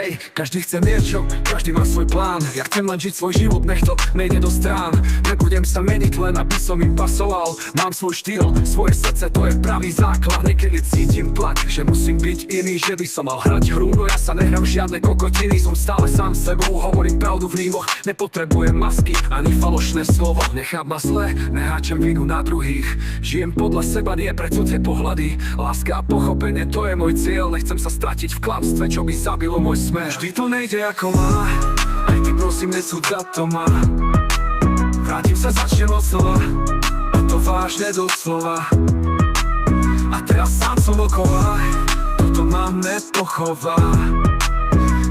Hej, každý chce niečo, každý má svoj plán. Ja chcem len žiť svoj život, nech to nejde do strán. Nebudem sa meniť, len aby som im pasoval. Mám svoj štýl, svoje srdce, to je pravý základ. Niekedy cítim tlak, že musím byť iný, že by som mal hrať hru. No ja sa nehrám žiadne kokotiny, som stále sám sebou. Hovorím pravdu v rímoch, nepotrebujem masky ani falošné slovo. Nechám ma zle, neháčem vinu na druhých. Žijem podľa seba, nie pre cudzie pohľady. Láska a pochopenie, to je môj cieľ. Nechcem sa stratiť v klamstve, čo by zabilo môj smer. Vždy to nejde ako má, aj ty prosím nesúď za to ma. Vrátim sa, začnem od slova, a to vážne doslova. A teraz sám som okolo, toto mám nepochová.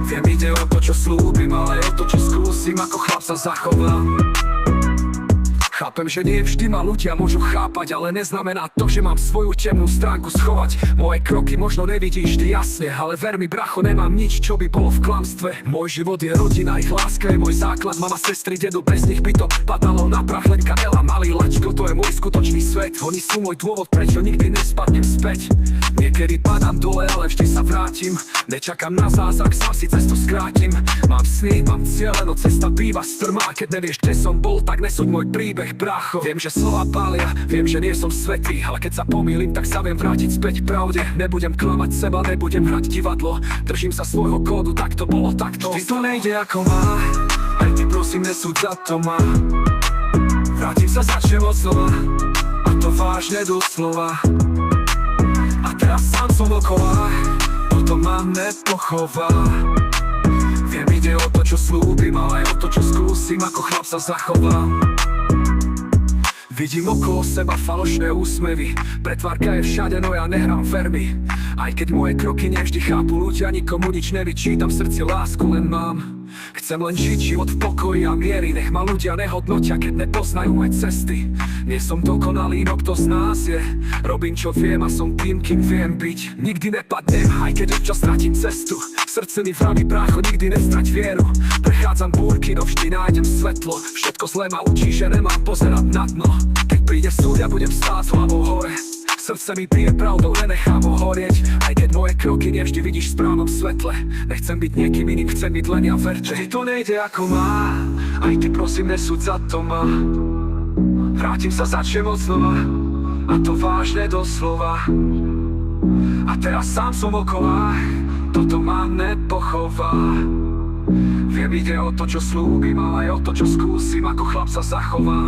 Viem, ide o to, čo slúbim, ale o to, čo skúsim, ako chlap sa zachovám. Chápem, že nie vždy ma ľudia môžu chápať, ale neznamená to, že mám svoju temnú stránku schovať. Moje kroky možno nevidíš ty jasne, ale ver mi, bracho, nemám nič, čo by bolo v klamstve. Môj život je rodina, ich láska je môj základ. Mama, sestry, dedo, bez nich by to padalo na prach. Len Ela, malý lačko, to je môj skutočný svet. Oni sú môj dôvod, prečo nikdy nespadnem späť. Niekedy padám dole, ale vždy sa vrátim. Nečakám na zázrak, sám si cestu skrátim. Mám sny, mám cieľe, no cesta býva strmá. Keď nevieš, kde som bol, tak nesúď môj príbeh, brácho. Viem, že slova pália, viem, že nie som svätý, ale keď sa pomýlim, tak sa viem vrátiť späť pravde. Nebudem klamať seba, nebudem hrať divadlo. Držím sa svojho kódu, tak to bolo, takto. Vždy to nejde ako má, aj ty prosím nesúď za to ma. Vrátim sa, začnem od slova, a to vážne doslova. A teraz sám som okolo, toto mám nepochová. Viem, ide o to, čo slúbim, ale aj o to, čo skúsim, ako chlap sa zachovám. Vidím okolo seba falošné úsmevy, pretvárka je všade, no ja nehrám fermy. Aj keď moje kroky nevždy chápu ľudia, nikomu nič nevyčítam, v srdci lásku len mám. Chcem len žiť život v pokoji a miery, nech ma ľudia nehodnotia, keď nepoznajú moje cesty. Nie som dokonalý, no kto z nás je. Robím čo viem a som tým, kým viem byť. Nikdy nepadnem, aj keď občas stratím cestu. Srdce mi vraví, brácho, nikdy nestrať vieru. Prechádzam búrky, no vždy nájdem svetlo. Všetko zlé ma učí, že nemám pozerať na dno. Keď príde súd, ja budem stáť s hlavou hore. Srdce mi pije pravdou, nenechám ho horieť. Aj keď moje kroky nevždy vidíš v správnom svetle. Nechcem byť niekým iným, chcem byť len ja, verte. Že to nejde ako má, aj ty prosím nesúď za to ma. Vrátim sa, začnem od slova, a to vážne doslova. A teraz sám som okolo, toto ma nepochová. Viem, ide o to, čo slúbim, ale aj o to, čo skúsim, ako chlap sa zachovám.